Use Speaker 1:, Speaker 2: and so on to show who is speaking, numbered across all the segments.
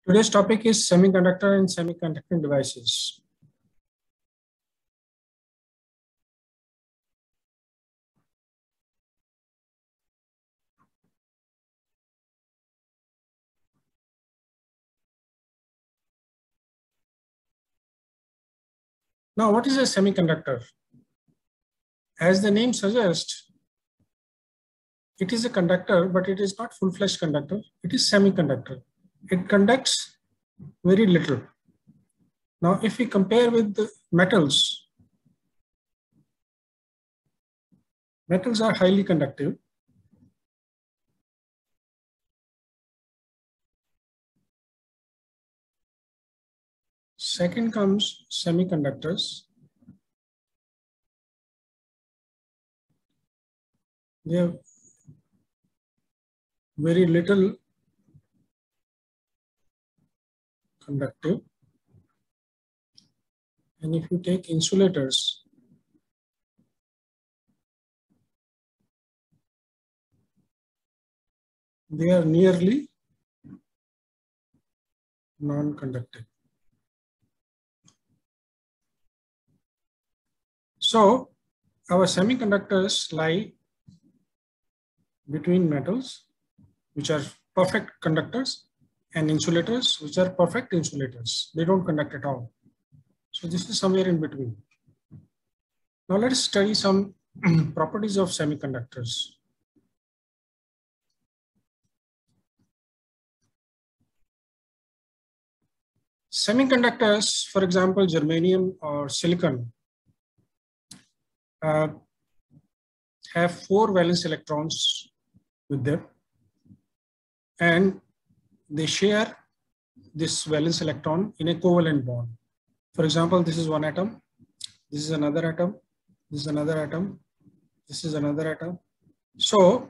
Speaker 1: Today's topic is semiconductor and semiconductor devices. Now, what is a semiconductor? As the name suggests, it is a conductor, but it is not full-fledged conductor. It is semiconductor. It conducts very little. Now, if we compare with the metals, metals are highly conductive. Second comes semiconductors. They have very little conductive. And if you take insulators, they are nearly non-conductive. So our semiconductors lie between metals, which are perfect conductors, and insulators, which are perfect insulators. They don't conduct at all. So this is somewhere in between. Now let us study some properties of semiconductors. Semiconductors, for example, germanium or silicon, have 4 valence electrons with them, and they share this valence electron in a covalent bond. For example, this is one atom, this is another atom, this is another atom, this is another atom. So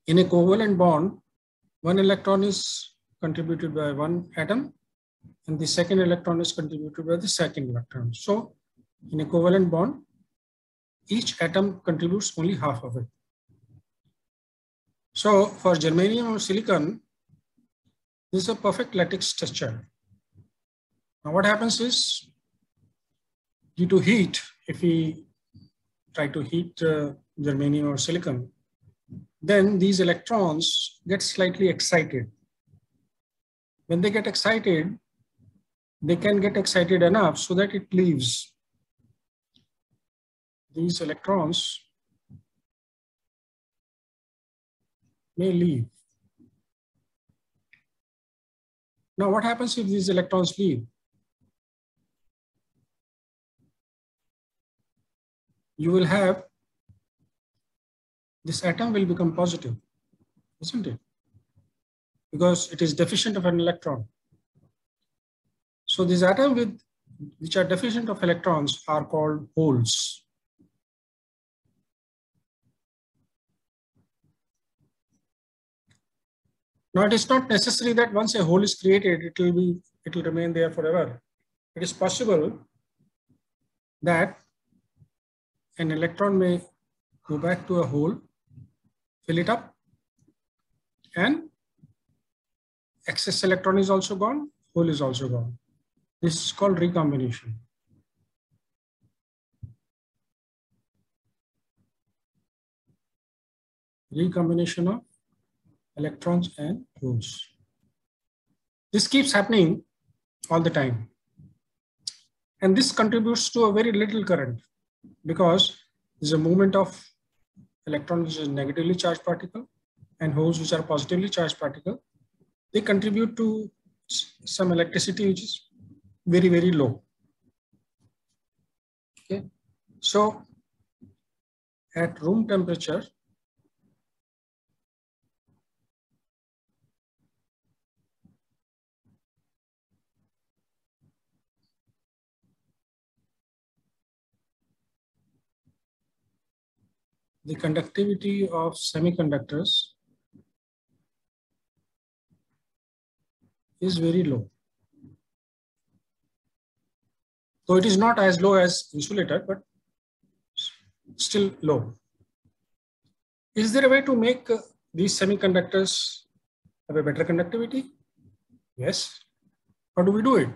Speaker 1: in a covalent bond, one electron is contributed by one atom, and the second electron is contributed by the second electron. So in a covalent bond, each atom contributes only half of it. So for germanium or silicon, this is a perfect lattice structure. Now what happens is, due to heat, if we try to heat germanium or silicon, then these electrons get slightly excited. When they get excited, they can get excited enough so that it leaves. These electrons may leave. Now, what happens if these electrons leave? You will have, this atom will become positive, isn't it? Because it is deficient of an electron. So these atoms which are deficient of electrons are called holes. Now, it is not necessary that once a hole is created, it will remain there forever. It is possible that an electron may go back to a hole, fill it up, and excess electron is also gone, hole is also gone. This is called recombination. Recombination of electrons and holes. This keeps happening all the time. And this contributes to a very little current, because there's a movement of electrons which is a negatively charged particle and holes which are positively charged particle. They contribute to some electricity which is very, very low. Okay. So at room temperature, the conductivity of semiconductors is very low. So it is not as low as insulator, but still low. Is there a way to make these semiconductors have a better conductivity? Yes. How do we do it?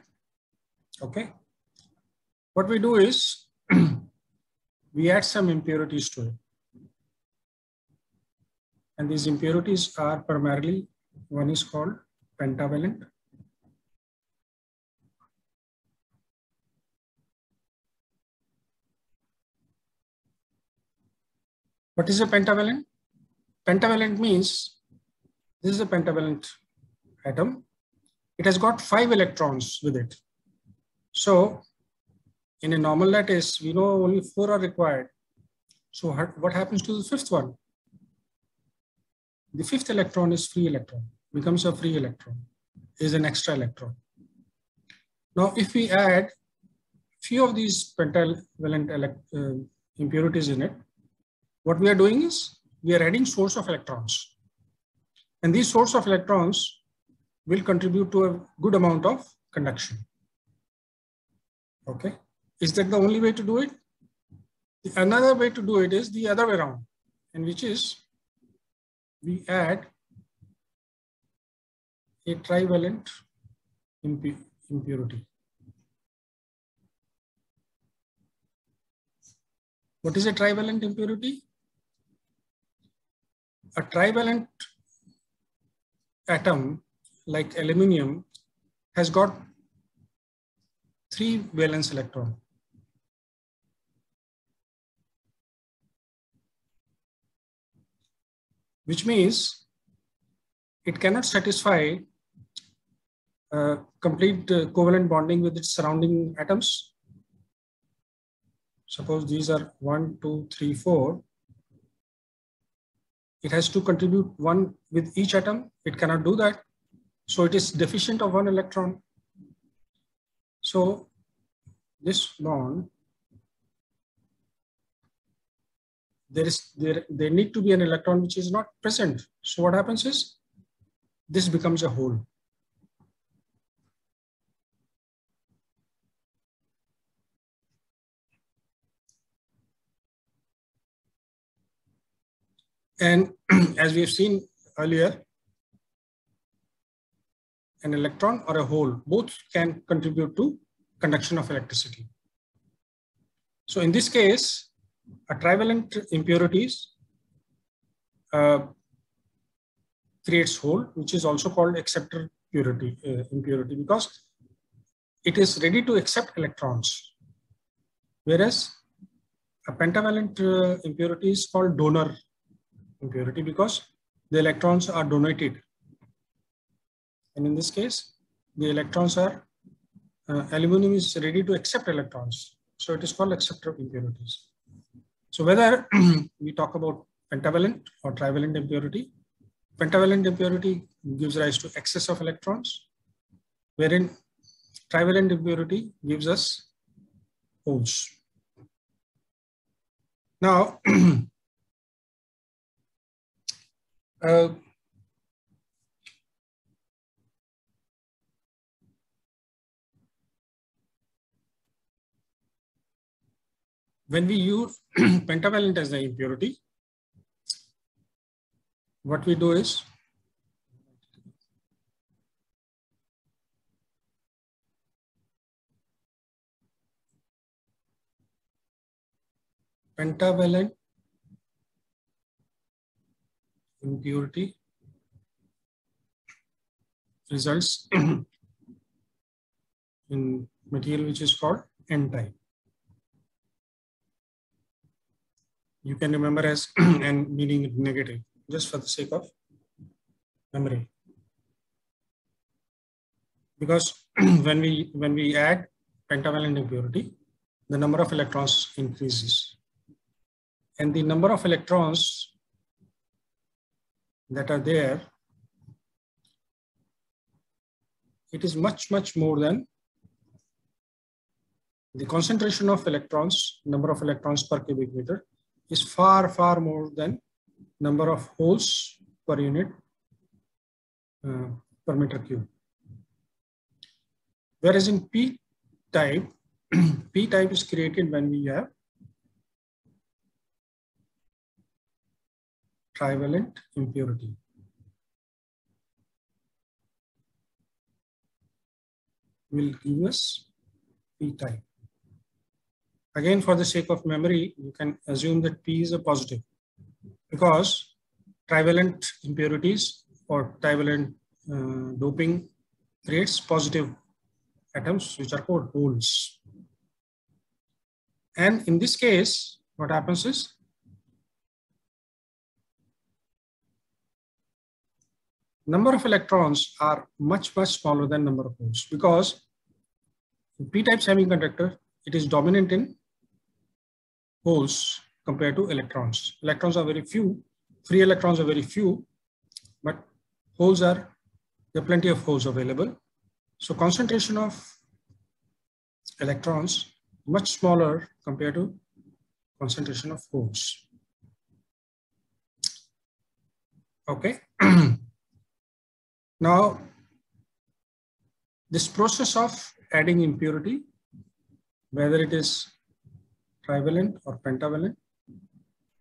Speaker 1: Okay. What we do is we add some impurities to it. And these impurities are primarily, one is called pentavalent. What is a pentavalent? Pentavalent means this is a pentavalent atom. It has got 5 electrons with it. So in a normal lattice, we know only 4 are required. So what happens to the 5th one? The 5th electron is free electron, becomes a free electron, is an extra electron. Now, if we add few of these pentavalent impurities in it, what we are doing is we are adding source of electrons. And these source of electrons will contribute to a good amount of conduction. Okay. Is that the only way to do it? Another way to do it is the other way around, in which is we add a trivalent impurity. What is a trivalent impurity? A trivalent atom like aluminum has got 3 valence electrons. Which means it cannot satisfy complete covalent bonding with its surrounding atoms. Suppose these are 1, 2, 3, 4. It has to contribute 1 with each atom. It cannot do that. So it is deficient of 1 electron. So this bond, there need to be an electron which is not present. So what happens is this becomes a hole. And as we have seen earlier, an electron or a hole, both can contribute to conduction of electricity. So in this case, a trivalent impurities creates hole, which is also called acceptor impurity, because it is ready to accept electrons. Whereas a pentavalent impurity is called donor impurity because the electrons are donated. And in this case, the electrons are, aluminum is ready to accept electrons. So it is called acceptor impurities. So whether we talk about pentavalent or trivalent impurity, pentavalent impurity gives rise to excess of electrons, wherein trivalent impurity gives us holes. Now, when we use pentavalent as the impurity, what we do is pentavalent impurity results in material which is called N-type. You can remember as N meaning negative, just for the sake of memory. Because when we add pentavalent impurity, the number of electrons increases. And the number of electrons that are there, it is much, much more than the concentration of electrons, number of electrons per cubic meter is far, far more than number of holes per unit per meter cube. Whereas in P-type, P-type is created when we have trivalent impurity. will give us p-type. Again, for the sake of memory, you can assume that p is a positive because trivalent impurities or trivalent doping creates positive atoms, which are called holes. And in this case, what happens is number of electrons are much smaller than number of holes, because in p-type semiconductor, it is dominant in holes compared to electrons. Electrons are very few, free electrons are very few, but holes are, there are plenty of holes available. So concentration of electrons much smaller compared to concentration of holes. Okay. Now, this process of adding impurity, whether it is trivalent or pentavalent,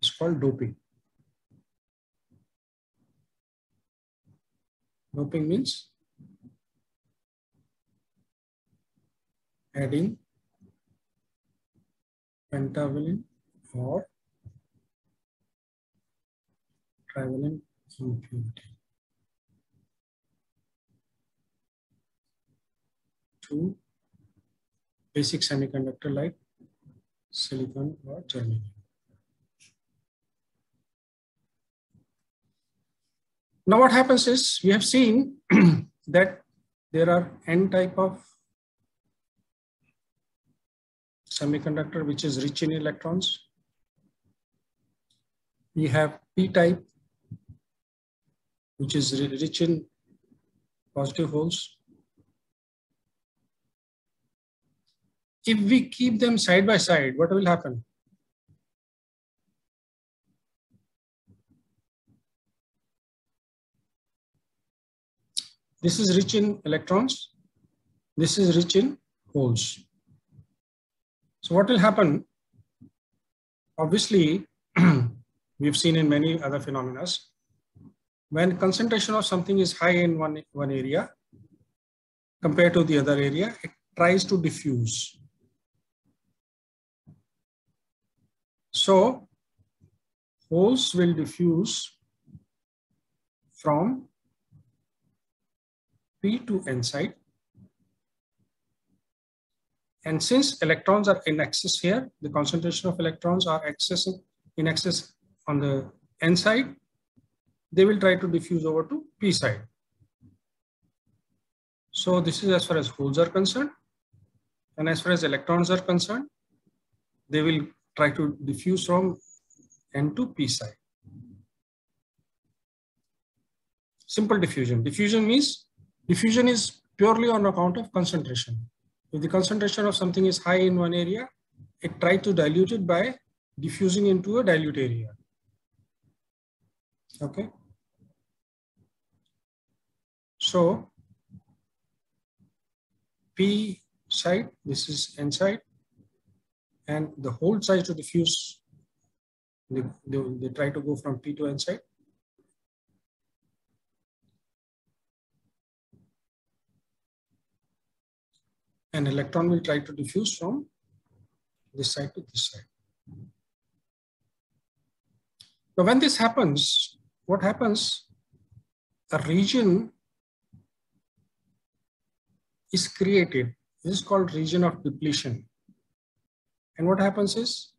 Speaker 1: is called doping. Doping means adding pentavalent or trivalent impurity to basic semiconductor like silicon or germanium. Now what happens is, we have seen that there are n type of semiconductor which is rich in electrons. We have p type which is rich in positive holes. If we keep them side by side, what will happen? This is rich in electrons. This is rich in holes. So what will happen? Obviously, we've seen in many other phenomena, when concentration of something is high in one area compared to the other area, it tries to diffuse. So holes will diffuse from p to n side. And since electrons are in excess here, the concentration of electrons are in excess on the n side, they will try to diffuse over to p side. So this is as far as holes are concerned. And as far as electrons are concerned, they will try to diffuse from n to p side. Simple diffusion. Diffusion means, diffusion is purely on account of concentration. If the concentration of something is high in one area, it tries to dilute it by diffusing into a dilute area. Okay. So p side, this is n side, and the hole tries to diffuse. They try to go from p to n side. An electron will try to diffuse from this side to this side. Now, when this happens, what happens? A region is created. This is called region of depletion. And what happens is,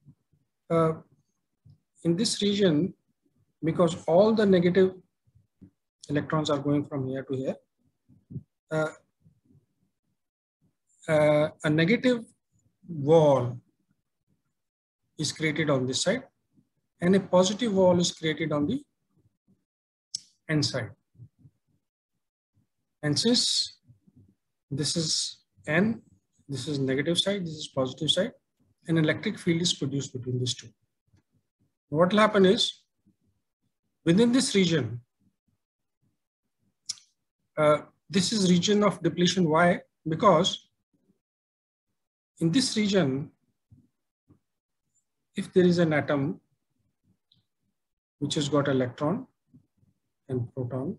Speaker 1: in this region, because all the negative electrons are going from here to here, a negative wall is created on this side and a positive wall is created on the n side. And since this is n, this is negative side, this is positive side, an electric field is produced between these two. What will happen is, within this region, this is region of depletion. Why? Because in this region, if there is an atom which has got electron and proton,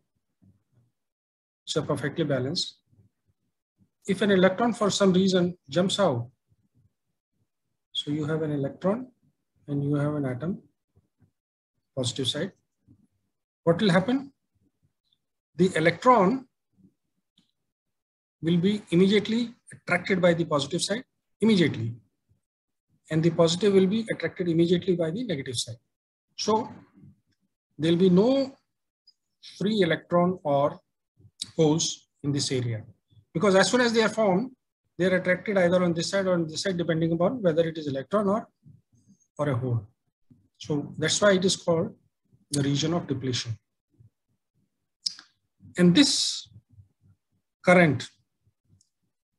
Speaker 1: so perfectly balanced, if an electron for some reason jumps out, so you have an electron and you have an atom, positive side, what will happen? The electron will be immediately attracted by the positive side, immediately. And the positive will be attracted immediately by the negative side. So there will be no free electron or holes in this area. Because as soon as they are formed, they are attracted either on this side or on this side, depending upon whether it is electron or a hole. So that's why it is called the region of depletion. And this current,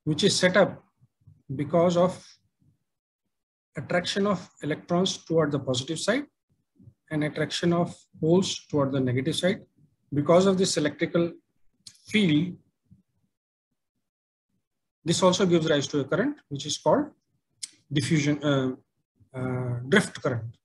Speaker 1: which is set up because of attraction of electrons toward the positive side and attraction of holes toward the negative side, because of this electrical field, this also gives rise to a current which is called diffusion, drift current.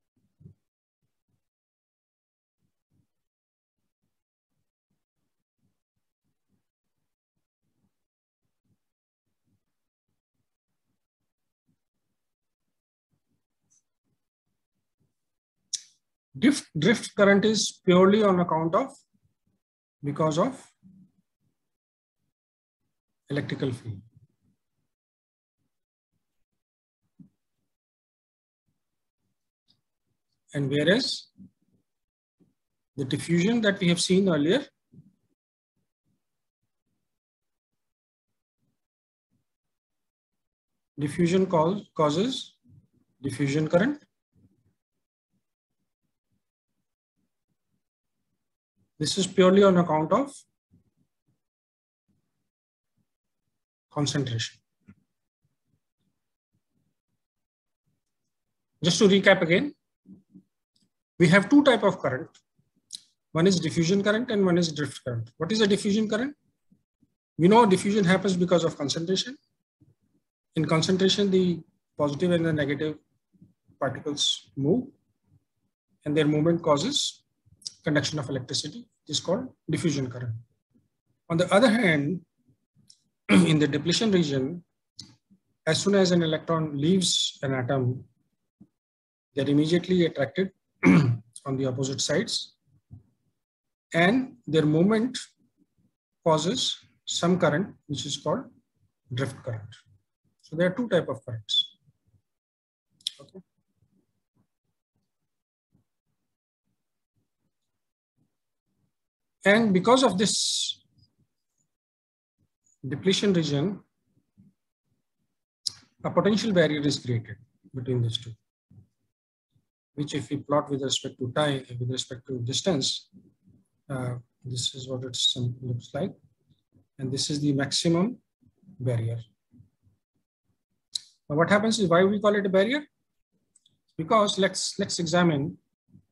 Speaker 1: Drift current is purely on account of, because of electrical field. And whereas the diffusion that we have seen earlier, diffusion causes diffusion current. This is purely on account of concentration. Just to recap again, we have two types of current. One is diffusion current and one is drift current. What is a diffusion current? We know diffusion happens because of concentration. In concentration, the positive and the negative particles move, and their movement causes conduction of electricity. It is called diffusion current. On the other hand, in the depletion region, as soon as an electron leaves an atom, they are immediately attracted on the opposite sides, and their movement causes some current which is called drift current. So there are two types of currents. Okay. And because of this depletion region, a potential barrier is created between these two, which if we plot with respect to time, with respect to distance, this is what it looks like. And this is the maximum barrier. Now what happens is, why we call it a barrier? Because let's examine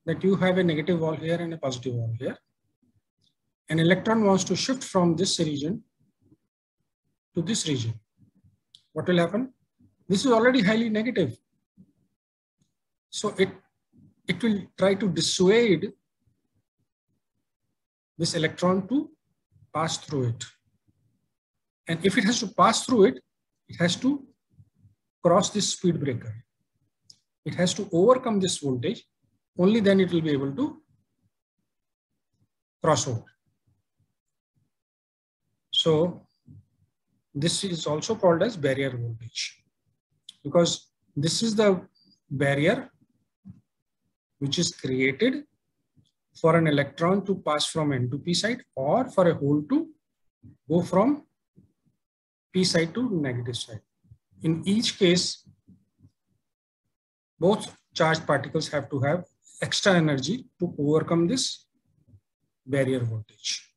Speaker 1: that you have a negative wall here and a positive wall here. An electron wants to shift from this region to this region. What will happen? This is already highly negative. So it will try to dissuade this electron to pass through it. And if it has to pass through it, it has to cross this speed breaker. It has to overcome this voltage. Only then it will be able to cross over. So this is also called as barrier voltage, because this is the barrier which is created for an electron to pass from N to P side, or for a hole to go from P side to negative side. In each case, both charged particles have to have extra energy to overcome this barrier voltage.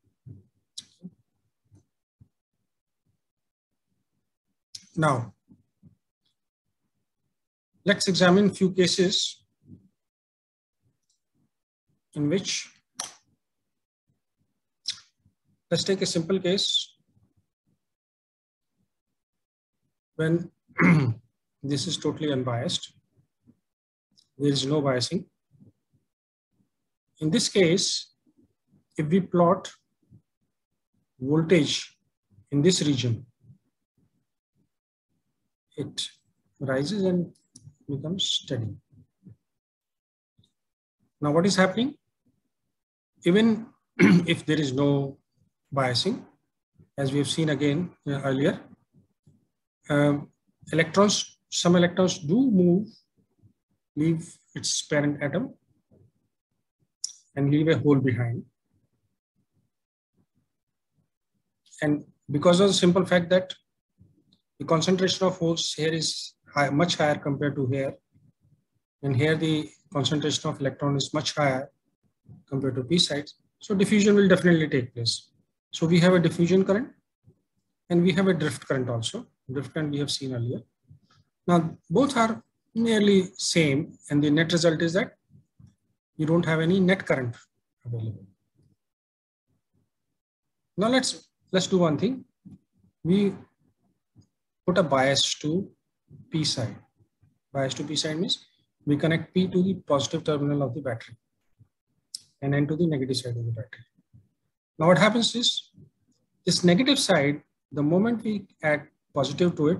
Speaker 1: Now, let's examine few cases in which, let's take a simple case when this is totally unbiased. There is no biasing. In this case, if we plot voltage in this region, it rises and becomes steady. Now what is happening? Even if there is no biasing, as we have seen again earlier, some electrons do move, leave its parent atom and leave a hole behind. And because of the simple fact that the concentration of holes here is high, much higher compared to here, and here the concentration of electron is much higher compared to p sides, so diffusion will definitely take place. So we have a diffusion current and we have a drift current also. Drift current we have seen earlier. Now both are nearly same, and the net result is that you don't have any net current available. Now let's do one thing. We put a bias to p side. Bias to p side means we connect p to the positive terminal of the battery and n to the negative side of the battery. Now what happens is, this negative side, the moment we add positive to it,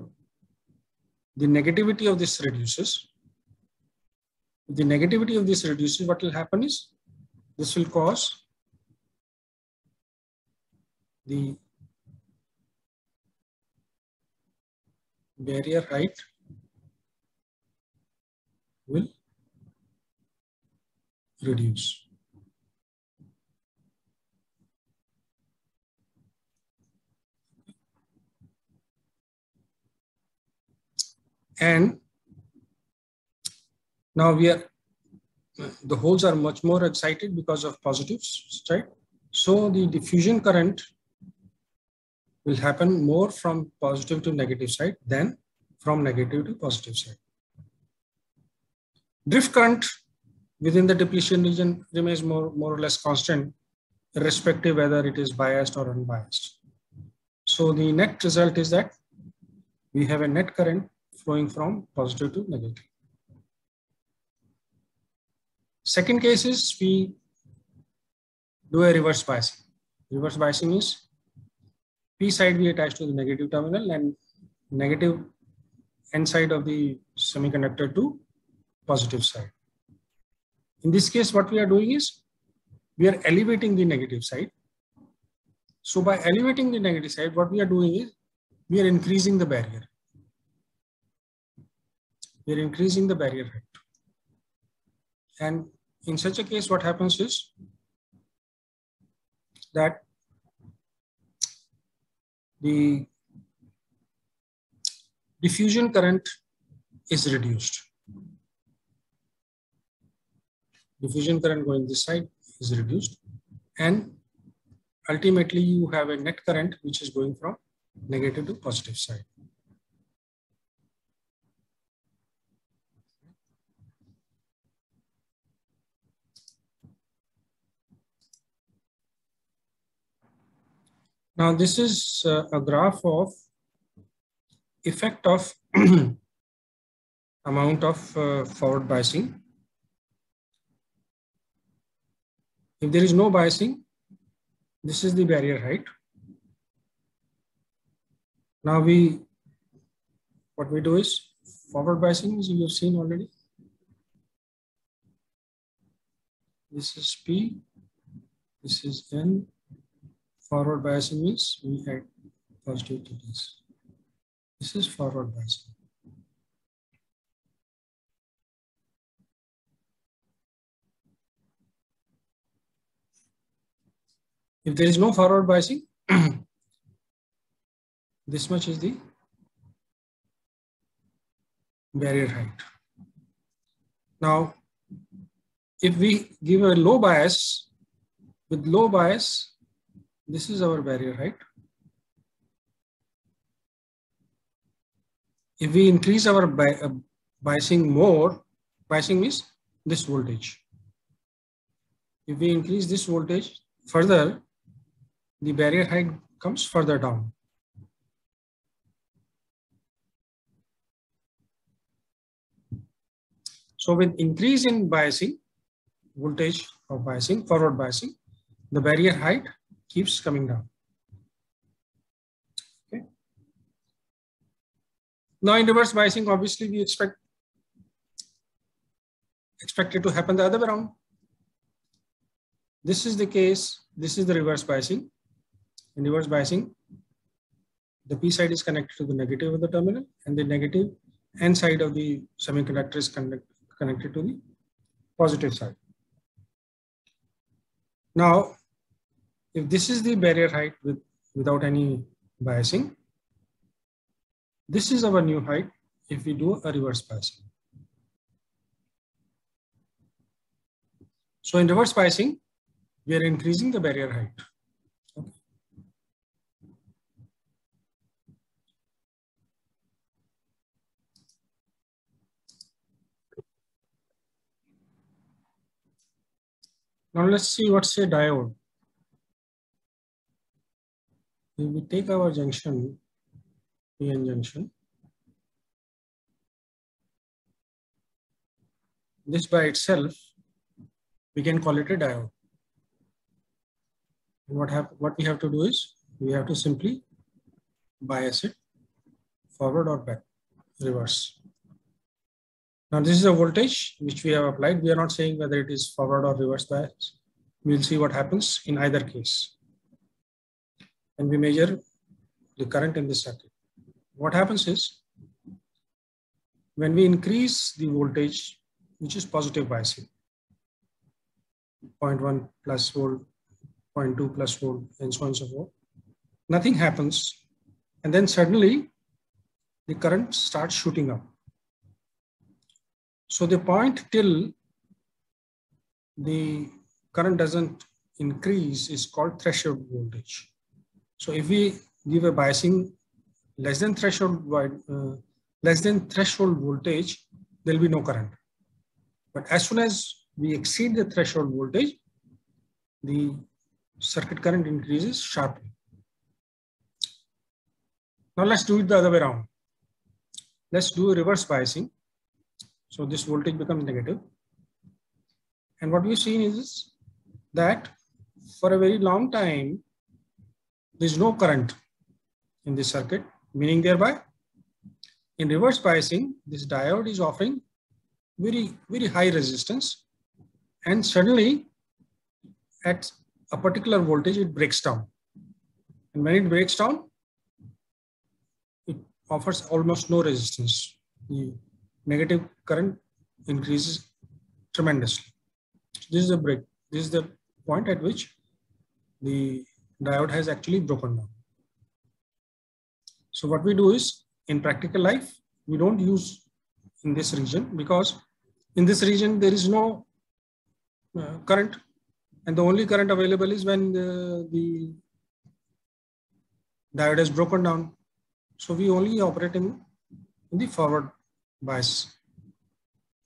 Speaker 1: the negativity of this reduces. If the negativity of this reduces, what will happen is, this will cause the barrier height will reduce. And now the holes are much more excited because of positives, right? So the diffusion current will happen more from positive to negative side than from negative to positive side. Drift current within the depletion region remains more or less constant, irrespective whether it is biased or unbiased. So the net result is that we have a net current flowing from positive to negative. Second case is we do a reverse biasing. Reverse biasing is p side we attach to the negative terminal and negative n side of the semiconductor to positive side. In this case, what we are doing is we are elevating the negative side. So by elevating the negative side, what we are doing is we are increasing the barrier. We are increasing the barrier height. And in such a case, what happens is that the diffusion current is reduced. Diffusion current going this side is reduced, and ultimately you have a net current which is going from negative to positive side. Now this is a graph of effect of amount of forward biasing. If there is no biasing, this is the barrier height. Now what we do is forward biasing, as you have seen already. This is P, this is N. Forward biasing means we add positive to this. This is forward biasing. If there is no forward biasing, this much is the barrier height. Now, if we give a low bias, with low bias, this is our barrier height. If we increase our biasing more, biasing means this voltage. If we increase this voltage further, the barrier height comes further down. So with increase in biasing, voltage of biasing, forward biasing, the barrier height keeps coming down. Okay. Now in reverse biasing, obviously we expect it to happen the other way around. This is the case. This is the reverse biasing. In reverse biasing, the P side is connected to the negative of the terminal, and the negative N side of the semiconductor is connected to the positive side. Now, if this is the barrier height without any biasing, this is our new height if we do a reverse biasing. So in reverse biasing, we are increasing the barrier height. Okay. Now let's see what's a diode. If we take our junction, PN junction, this by itself, we can call it a diode. And what we have to do is, we have to simply bias it forward or back, reverse. Now this is a voltage which we have applied. We are not saying whether it is forward or reverse bias. We'll see what happens in either case. And we measure the current in this circuit. What happens is, when we increase the voltage, which is positive biasing, 0.1 plus volt, 0.2 plus volt, and so on and so forth, nothing happens. And then suddenly the current starts shooting up. So the point till the current doesn't increase is called threshold voltage. So if we give a biasing less than threshold voltage, there will be no current. But as soon as we exceed the threshold voltage, the circuit current increases sharply. Now let's do it the other way around. Let's do a reverse biasing. So this voltage becomes negative. And what we've seen is that for a very long time, there's no current in this circuit, meaning thereby, in reverse biasing, this diode is offering very, very high resistance, and suddenly at a particular voltage, it breaks down. And when it breaks down, it offers almost no resistance. The negative current increases tremendously. This is a break. This is the point at which the diode has actually broken down. So what we do is, in practical life, we don't use in this region, because in this region there is no current, and the only current available is when the diode has broken down. So we only operate in the forward bias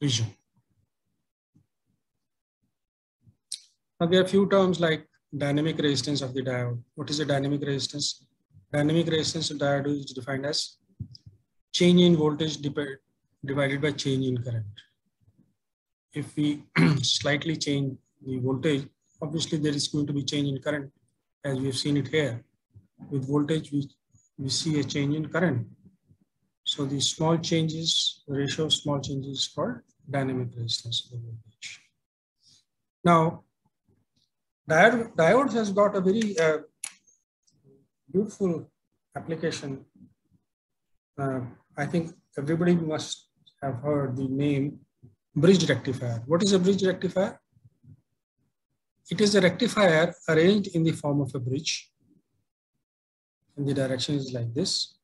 Speaker 1: region. Now there are a few terms like dynamic resistance of the diode. What is a dynamic resistance? Dynamic resistance of diode is defined as change in voltage divided by change in current. If we slightly change the voltage, obviously there is going to be change in current, as we have seen it here. With voltage, we see a change in current. So the small changes, the ratio of small changes is called dynamic resistance of the voltage. Now, diode has got a very beautiful application. I think everybody must have heard the name bridge rectifier. What is a bridge rectifier? It is a rectifier arranged in the form of a bridge. And the direction is like this.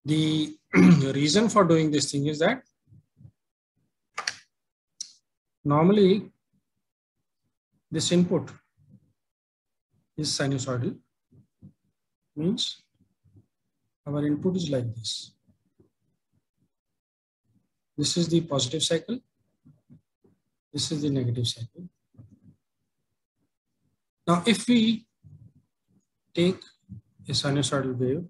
Speaker 1: The reason for doing this thing is that normally this input is sinusoidal, means our input is like this. This is the positive cycle. This is the negative cycle. Now, if we take a sinusoidal wave,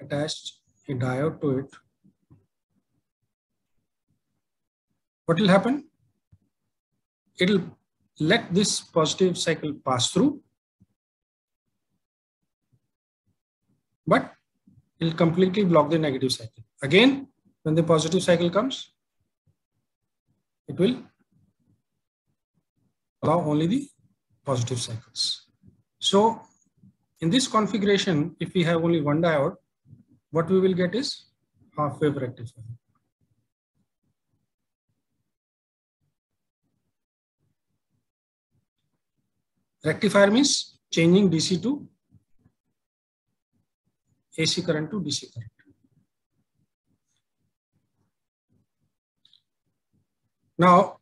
Speaker 1: attach a diode to it, what will happen? It will let this positive cycle pass through, but will completely block the negative cycle. Again, when the positive cycle comes, it will allow only the positive cycles. So in this configuration, if we have only one diode, what we will get is half wave rectifier. Rectifier means changing DC to AC current to DC current. Now,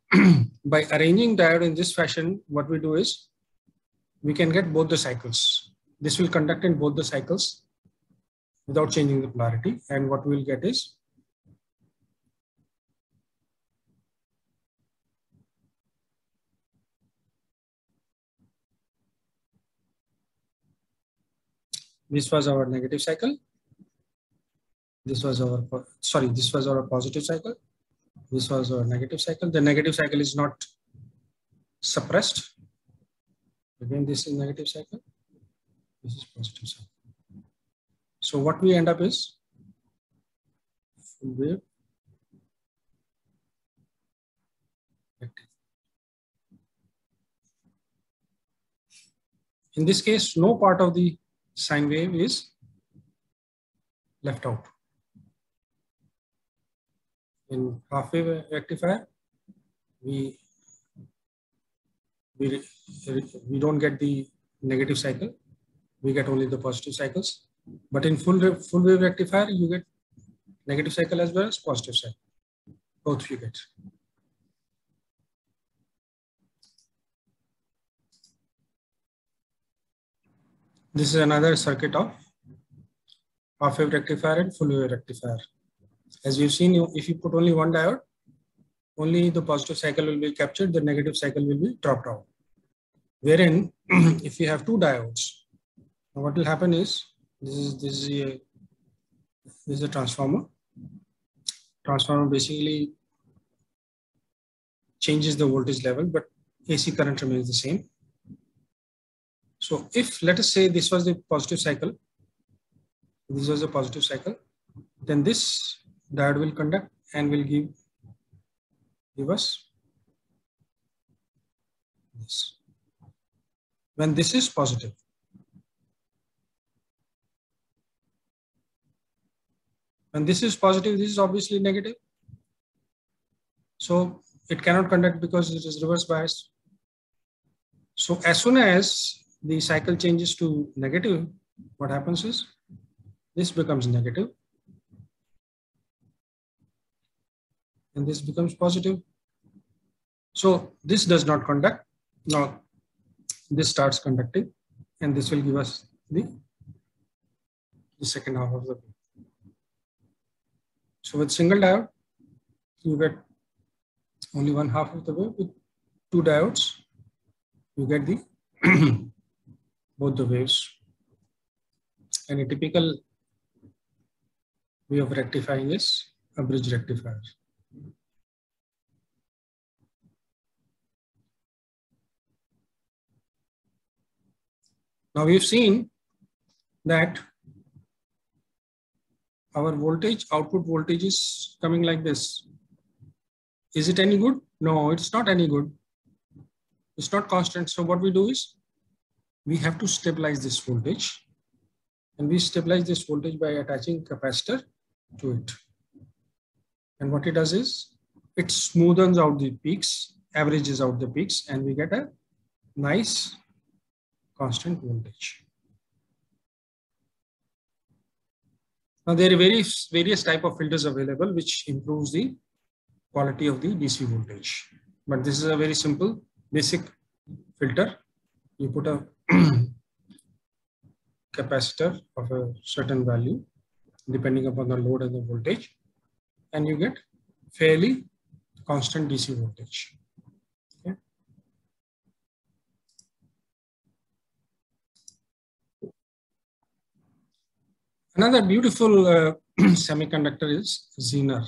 Speaker 1: by arranging diode in this fashion, what we do is we can get both the cycles. This will conduct in both the cycles without changing the polarity. And what we will get is this was our negative cycle. This was our, this was our positive cycle. This was our negative cycle. The negative cycle is not suppressed. Again, this is negative cycle. This is positive cycle. So what we end up is full wave rectifier. In this case, no part of the sine wave is left out. In half wave rectifier, we don't get the negative cycle. We get only the positive cycles. But in full wave rectifier, you get negative cycle as well as positive cycle. Both you get. This is another circuit of half wave rectifier and full wave rectifier. As we've seen, if you put only one diode, only the positive cycle will be captured, the negative cycle will be dropped out. Wherein, if you have two diodes, what will happen is, this is a transformer. Transformer basically changes the voltage level, but AC current remains the same. So if, let us say, this was the positive cycle, this was a positive cycle, then this diode will conduct and will give us this. When this is positive, when this is positive, this is obviously negative. So it cannot conduct because it is reverse biased. So as soon as the cycle changes to negative, what happens is this becomes negative and this becomes positive. So this does not conduct. Now this starts conducting and this will give us the second half of the wave. So with single diode, you get only one half of the wave. With two diodes, you get the both the waves. And a typical way of rectifying is a bridge rectifier. Now we've seen that our voltage, output voltage is coming like this. Is it any good? No, it's not any good. It's not constant. So what we do is we have to stabilize this voltage, and we stabilize this voltage by attaching capacitor to it. And what it does is it smoothens out the peaks, averages out the peaks, and we get a nice constant voltage. Now there are various type of filters available which improves the quality of the DC voltage. But this is a very simple basic filter. You put a capacitor of a certain value depending upon the load and the voltage, and you get fairly constant DC voltage. Okay. Another beautiful semiconductor is Zener,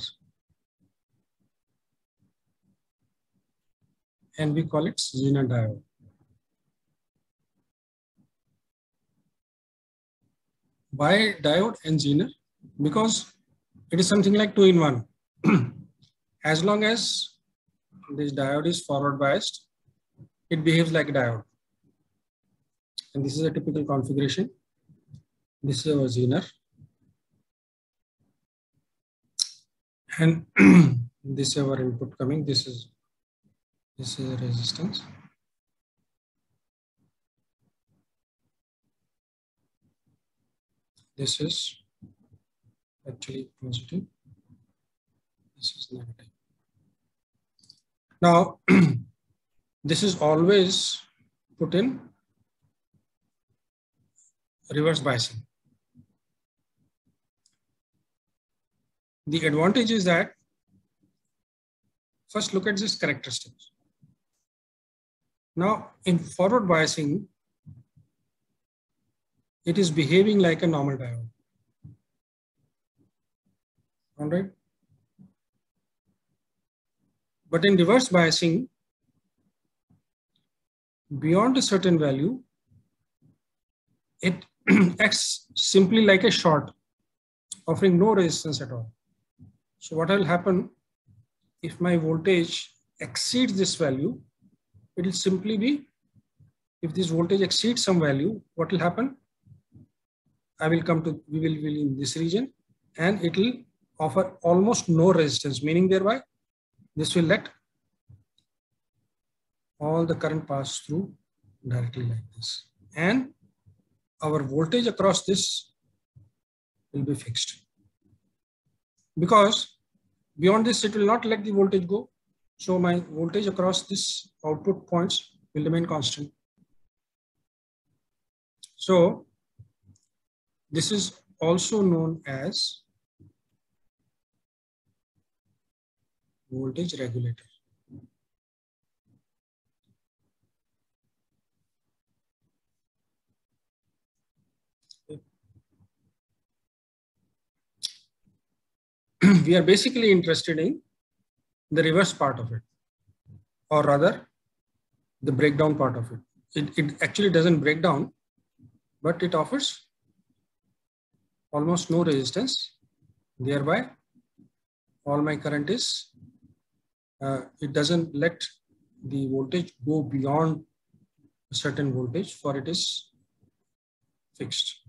Speaker 1: and we call it Zener diode. Why diode and Zener? because it is something like 2-in-1. As long as this diode is forward biased, it behaves like a diode. And this is a typical configuration. This is our Zener. And this is our input coming. This is a resistance. This is actually positive. This is negative. Now, this is always put in reverse biasing. The advantage is that, first look at this characteristics. Now, in forward biasing, it is behaving like a normal diode. All right. But in reverse biasing, beyond a certain value, it acts simply like a short, offering no resistance at all. So what will happen if my voltage exceeds this value? It will simply be, if this voltage exceeds some value, what will happen? We will be in this region, and it will offer almost no resistance, meaning thereby this will let all the current pass through directly like this. And our voltage across this will be fixed. Because beyond this, it will not let the voltage go. So my voltage across this output points will remain constant. So this is also known as voltage regulator. We are basically interested in the reverse part of it, or rather the breakdown part of it. It actually doesn't break down, but it offers almost no resistance. Thereby, all my current is, it doesn't let the voltage go beyond a certain voltage, for it is fixed.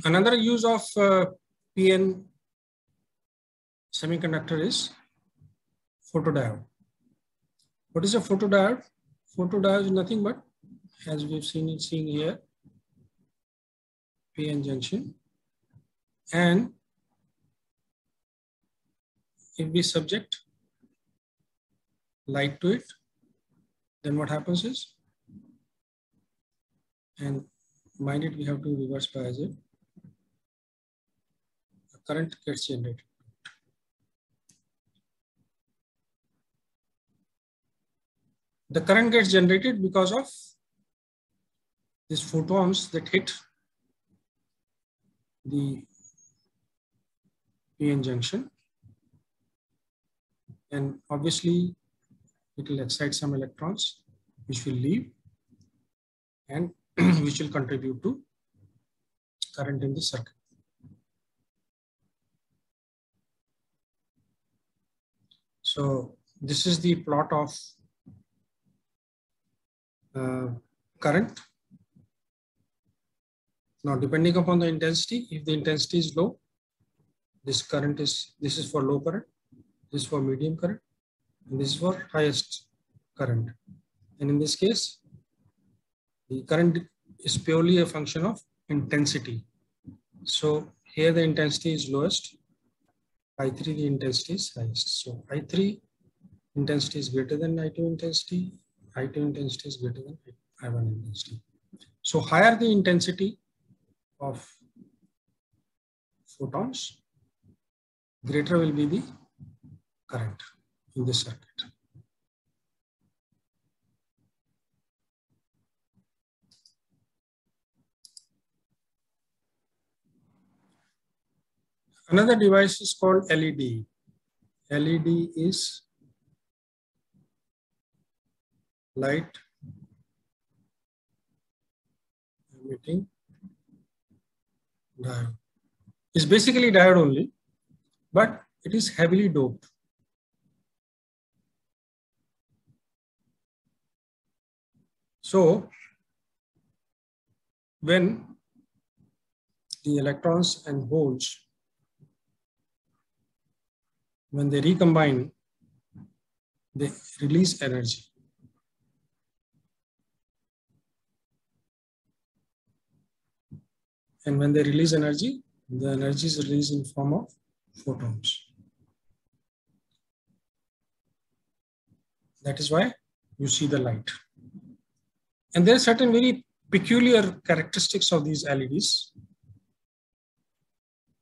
Speaker 1: Another use of PN semiconductor is photodiode. What is a photodiode? Photodiode is nothing but, as we've seen here, PN junction. And if we subject light to it, then what happens is, and mind it, we have to reverse bias it, the current gets generated. The current gets generated because of these photons that hit the PN junction, and obviously it will excite some electrons which will leave and which will contribute to current in the circuit. So this is the plot of current. Now, depending upon the intensity, if the intensity is low, this is for low current, this is for medium current, and this is for highest current. And in this case, the current is purely a function of intensity. So here the intensity is lowest, I3 the intensity is highest. So I3 intensity is greater than I2 intensity, I2 intensity is greater than I1 intensity. So higher the intensity of photons, greater will be the current in this circuit. Another device is called LED. LED is light emitting diode. It's basically diode only, but it is heavily doped. So when the electrons and holes, when they recombine, they release energy. And when they release energy, the energy is released in form of photons. That is why you see the light. And there are certain very peculiar characteristics of these LEDs.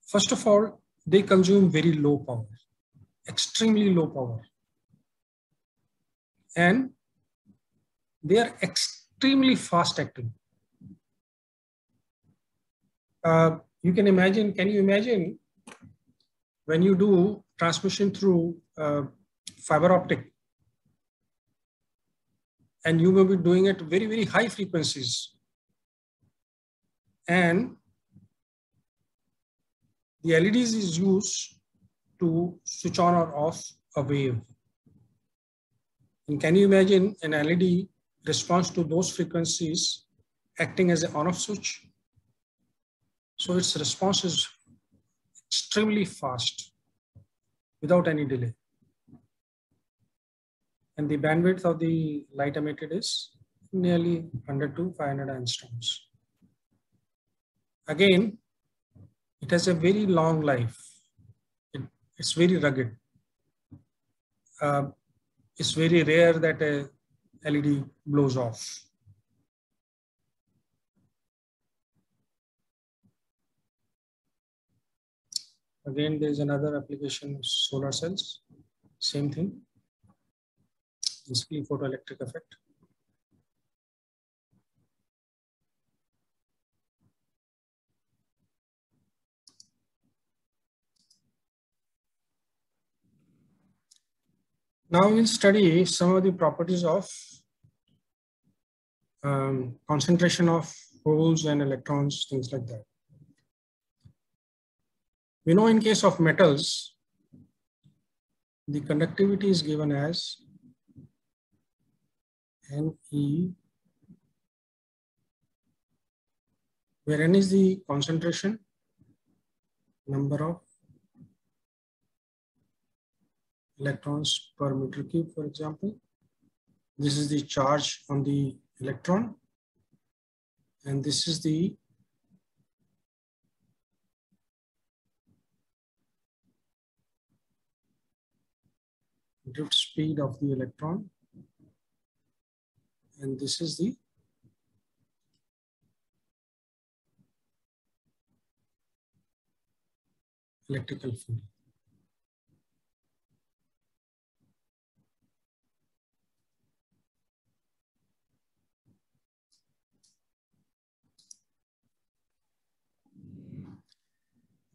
Speaker 1: First of all, they consume very low power, extremely low power. And they are extremely fast acting. You can you imagine when you do transmission through fiber optic, and you may be doing it very, very high frequencies, and the LEDs is used to switch on or off a wave. And can you imagine an LED response to those frequencies acting as an on-off switch? So its response is extremely fast without any delay. And the bandwidth of the light emitted is nearly 100 to 500 angstroms. Again, it has a very long life. It's very rugged. It's very rare that a LED blows off. Again, there is another application, solar cells, same thing. Basically photoelectric effect. Now we'll study some of the properties of concentration of holes and electrons, things like that. We know in case of metals, the conductivity is given as Ne, where N is the concentration, number of electrons per meter cube, for example. This is the charge on the electron, and this is the drift speed of the electron, and this is the electrical field.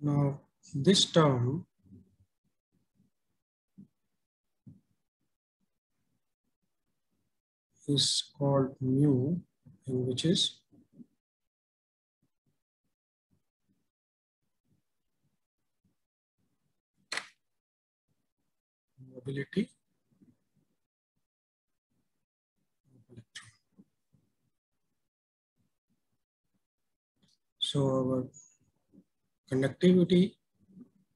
Speaker 1: Now, this term is called mu, and which is mobility of electron. So our conductivity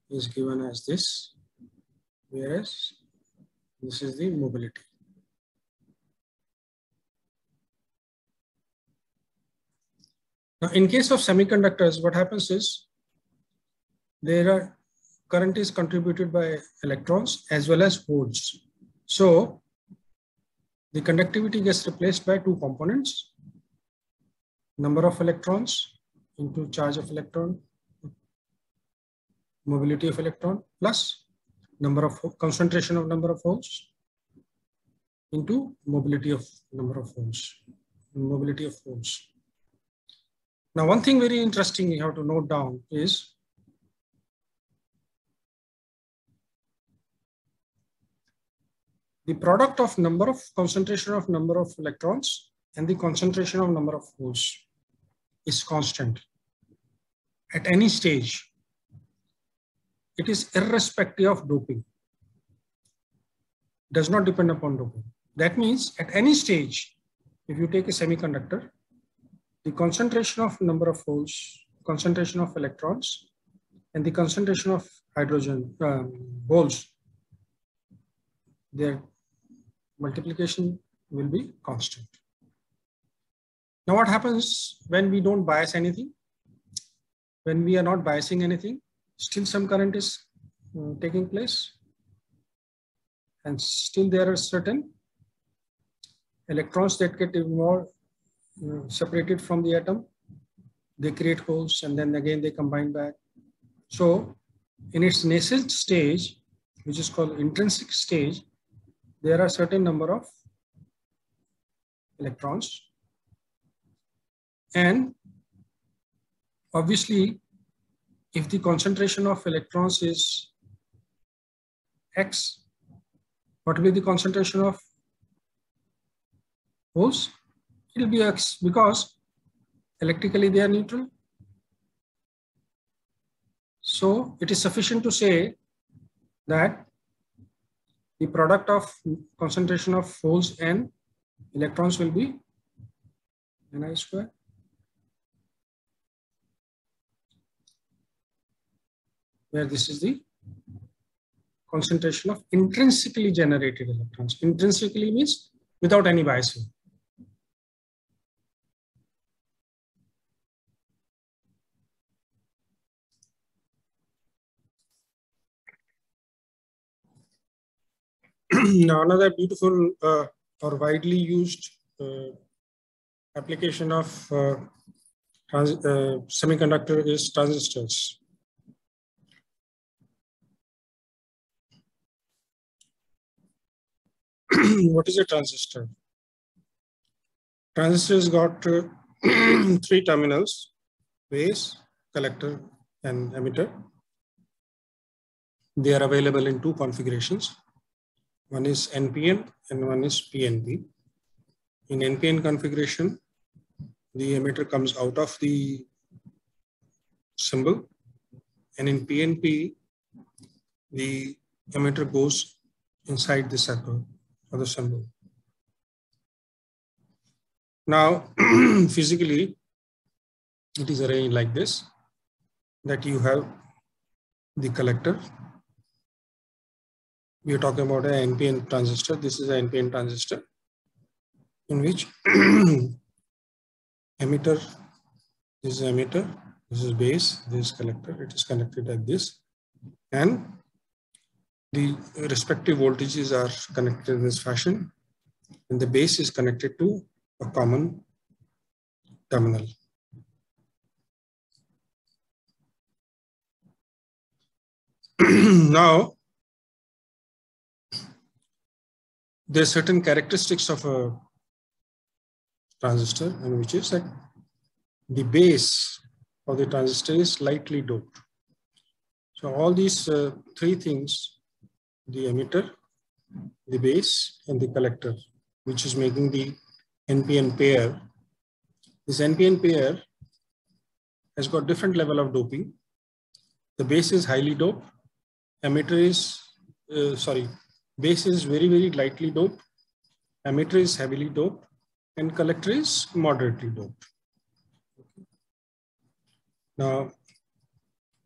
Speaker 1: is given as this, whereas this is the mobility. Now, in case of semiconductors, what happens is current is contributed by electrons as well as holes. So the conductivity gets replaced by two components: number of electrons into charge of electron, mobility of electron, plus concentration of number of holes into mobility of number of holes, mobility of holes. Now, one thing very interesting you have to note down is the product of concentration of number of electrons and the concentration of number of holes is constant at any stage. It is irrespective of doping. Does not depend upon doping. That means at any stage, if you take a semiconductor, the concentration of number of holes, concentration of electrons, and the concentration of hydrogen holes, their multiplication will be constant. Now what happens when we don't bias anything? When we are not biasing anything, still some current is taking place, and still there are certain electrons that get more separated from the atom. They create holes and then again they combine back. So in its nascent stage, which is called intrinsic stage, there are certain number of electrons, and obviously if the concentration of electrons is X, what will be the concentration of holes? It will be X, because electrically they are neutral. So it is sufficient to say that the product of concentration of holes and electrons will be Ni square. Where this is the concentration of intrinsically generated electrons. Intrinsically means without any biasing. Now another beautiful or widely used application of semiconductor is transistors. What is a transistor? Transistors got 3 terminals: base, collector, and emitter. They are available in 2 configurations. One is NPN and one is PNP. In NPN configuration, the emitter comes out of the symbol, and in PNP, the emitter goes inside the circle or the symbol. Now, physically, it is arranged like this, that you have the collector. We are talking about an NPN transistor. This is an NPN transistor in which emitter, this is emitter, this is base, this is collector. It is connected like this, and the respective voltages are connected in this fashion, and the base is connected to a common terminal. Now, there are certain characteristics of a transistor, and which is that the base of the transistor is lightly doped. So all these 3 things, the emitter, the base, and the collector, which is making the NPN pair. This NPN pair has got different level of doping. The base is highly doped. Emitter is, base is very, very lightly doped. Emitter is heavily doped, and collector is moderately doped. Now,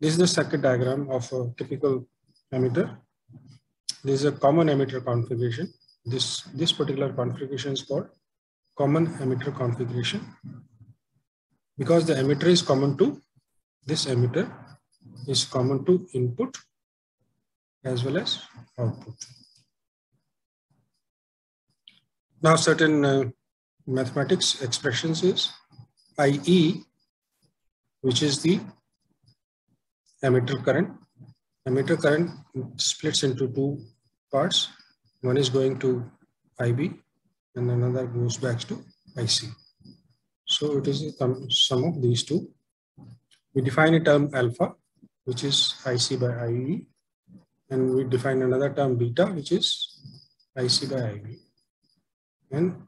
Speaker 1: this is the circuit diagram of a typical emitter. This is a common emitter configuration. This particular configuration is called common emitter configuration, because the emitter is common to, this emitter is common to input as well as output. Now, certain mathematics expressions is IE, which is the emitter current. Emitter current splits into 2 parts. One is going to IB and another goes back to IC. So it is the sum of these 2. We define a term alpha, which is IC by IE, and we define another term beta, which is IC by IB. And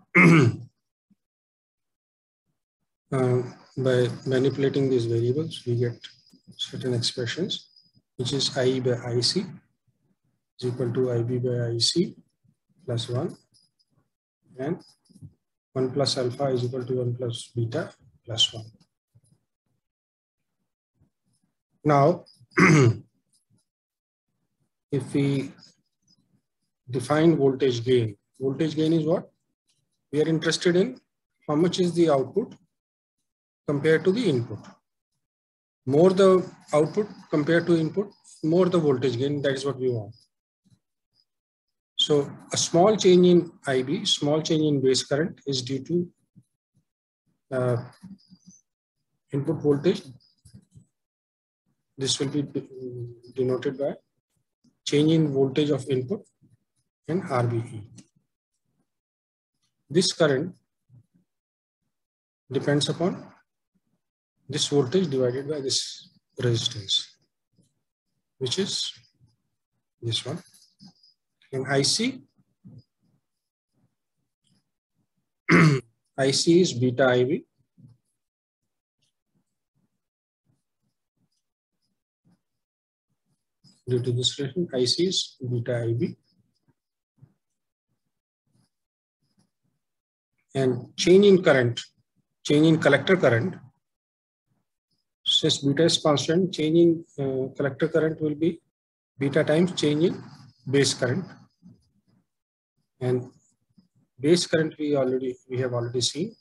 Speaker 1: by manipulating these variables, we get certain expressions, which is IE by IC is equal to IB by IC plus 1, and 1 plus alpha is equal to 1 plus beta plus 1. Now, if we define voltage gain is what? We are interested in how much is the output compared to the input. More the output compared to input, more the voltage gain, that is what we want. So a small change in IB, small change in base current is due to input voltage. This will be denoted by change in voltage of input and RBE. This current depends upon this voltage divided by this resistance, which is this one. In IC, IC is beta IB. Due to this relation, IC is beta IB. And change in current, change in collector current, since beta is constant, change in collector current will be beta times change in base current. And base current we have already seen.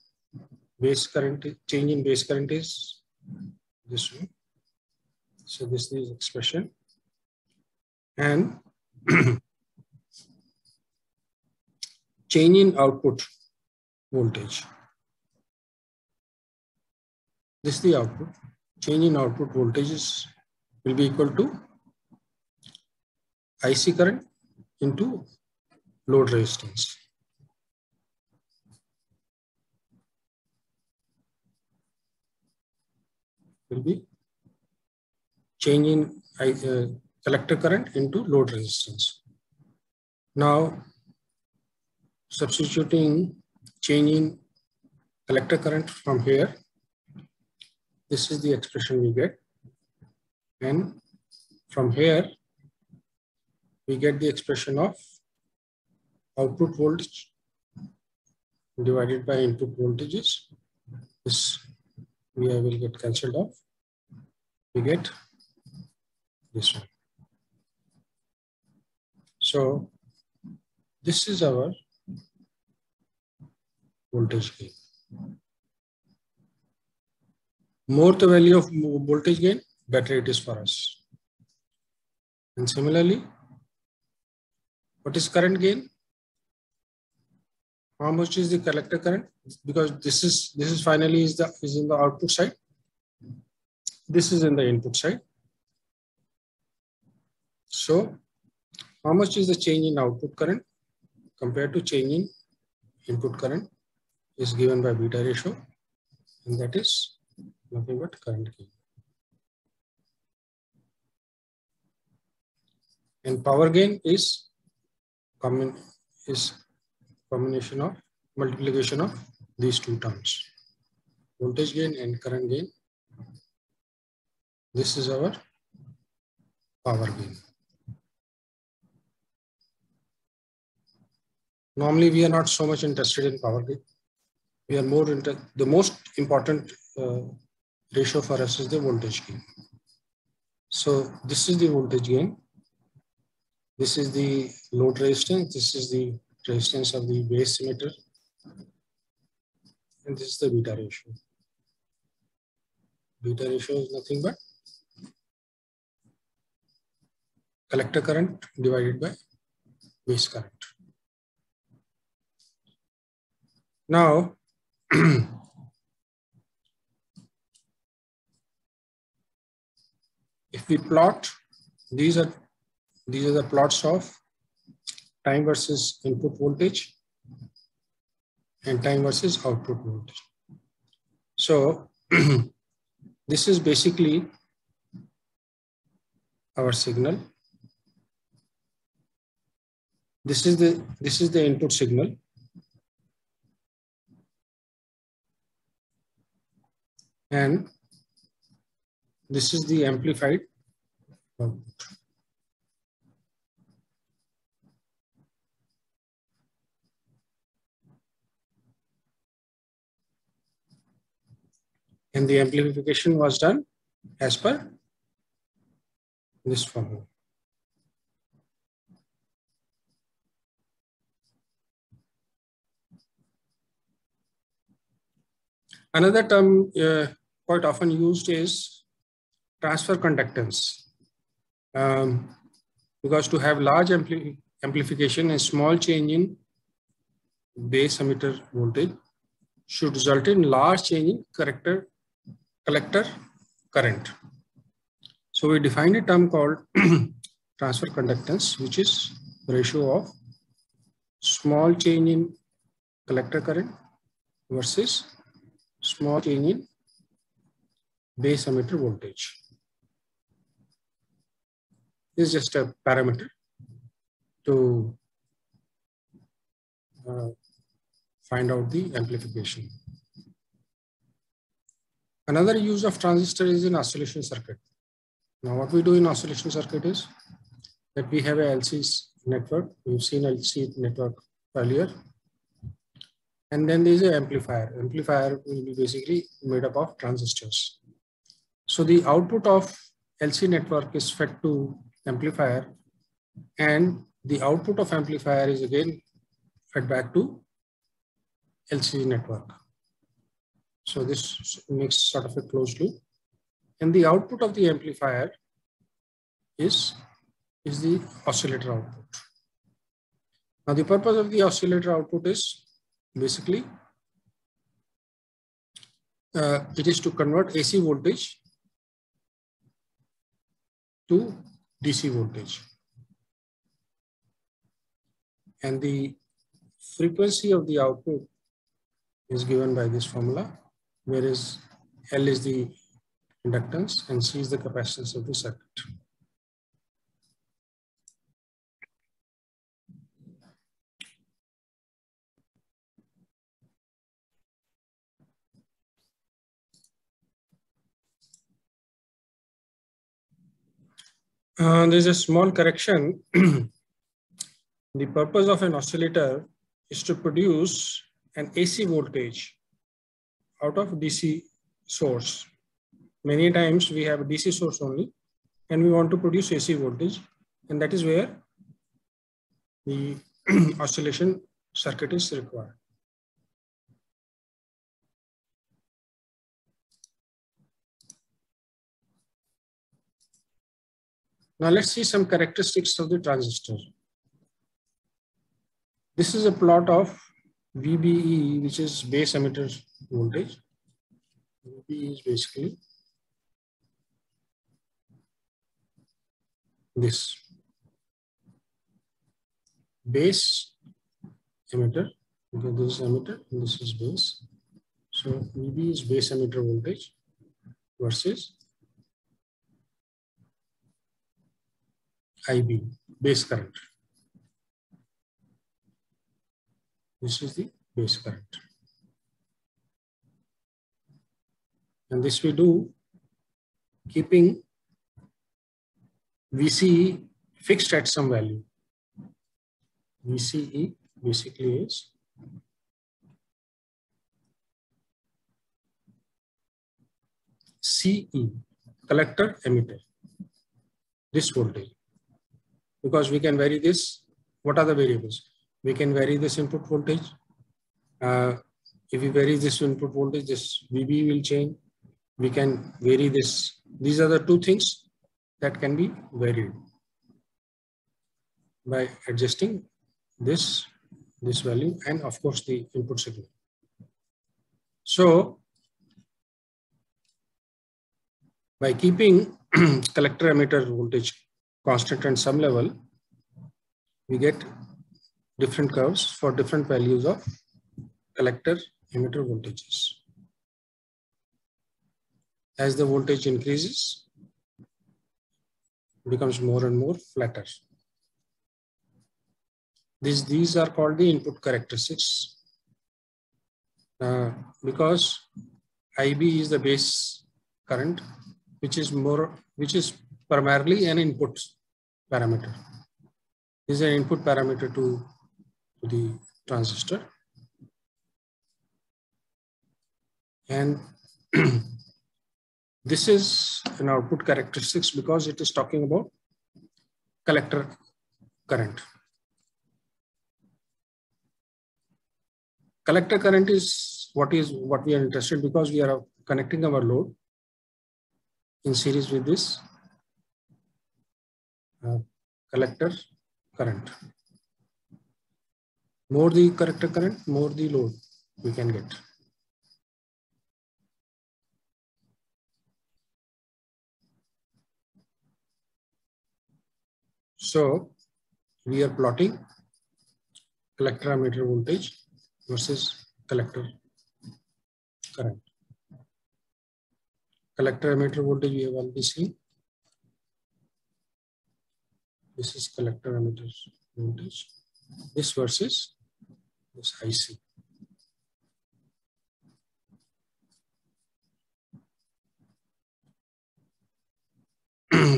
Speaker 1: Base current, change in base current is this one. So this is the expression. And change in output voltage. This is the output. Change in output voltages will be equal to IC current into load resistance. Will be change in collector current into load resistance. Now, substituting change in collector current from here, this is the expression we get. And from here, we get the expression of output voltage divided by input voltages. This VI will get cancelled off. We get this one. So this is our voltage gain. More the value of voltage gain, better it is for us. And similarly, what is current gain? How much is the collector current? Because this is finally is in the output side. This is in the input side. So how much is the change in output current compared to change in input current is given by beta ratio, and that is nothing but current gain. And power gain is combination of multiplication of these two terms, voltage gain and current gain. This is our power gain. Normally, we are not so much interested in power gain. We are more into the most important ratio for us is the voltage gain. So this is the voltage gain. This is the load resistance. This is the resistance of the base emitter. And this is the beta ratio. Beta ratio is nothing but collector current divided by base current. Now, if we plot, these are the plots of time versus input voltage and time versus output voltage. So this is basically our signal. This is the input signal. And this is the amplified output. And the amplification was done as per this formula. Another term quite often used is transfer conductance. Because to have large amplification, a small change in base emitter voltage should result in large change in collector current. So we defined a term called transfer conductance, which is the ratio of small change in collector current versus small change in base emitter voltage. This is just a parameter to find out the amplification. Another use of transistor is in oscillation circuit. Now what we do in oscillation circuit is that we have a LC network. We've seen LC network earlier. And then there is an amplifier. Amplifier will be basically made up of transistors. So the output of LC network is fed to amplifier, and the output of amplifier is again fed back to LC network. So this makes sort of a closed loop. And the output of the amplifier is the oscillator output. Now the purpose of the oscillator output is basically it is to convert AC voltage to DC voltage. And the frequency of the output is given by this formula, whereas L is the inductance and C is the capacitance of the circuit. There's a small correction. The purpose of an oscillator is to produce an AC voltage out of DC source. Many times we have a DC source only and we want to produce AC voltage, and that is where the oscillation circuit is required. Now let's see some characteristics of the transistor. This is a plot of VBE, which is base emitter voltage. VBE is basically this base emitter. Okay, this is emitter and this is base. So VB is base emitter voltage versus IB, base current. This is the base current. And this we do keeping VCE fixed at some value. VCE basically is CE, collector emitter, this voltage. Because we can vary this. What are the variables? We can vary this input voltage. If we vary this input voltage, this VB will change. We can vary this. These are the two things that can be varied by adjusting this value and of course the input signal. So by keeping collector emitter voltage constant at some level, we get different curves for different values of collector emitter voltages. As the voltage increases, it becomes more and more flatter. These are called the input characteristics because IB is the base current, which is primarily an input parameter. This is an input parameter to the transistor, and this is an output characteristics because it is talking about collector current. Collector current is what we are interested, because we are connecting our load in series with this collector current. More the collector current, more the load we can get. So we are plotting collector emitter voltage versus collector current. Collector emitter voltage we have already seen. This is collector emitter voltage. This versus this IC.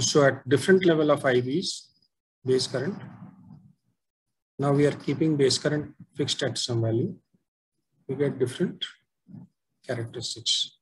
Speaker 1: So at different level of IBs, base current. Now we are keeping base current fixed at some value. We get different characteristics.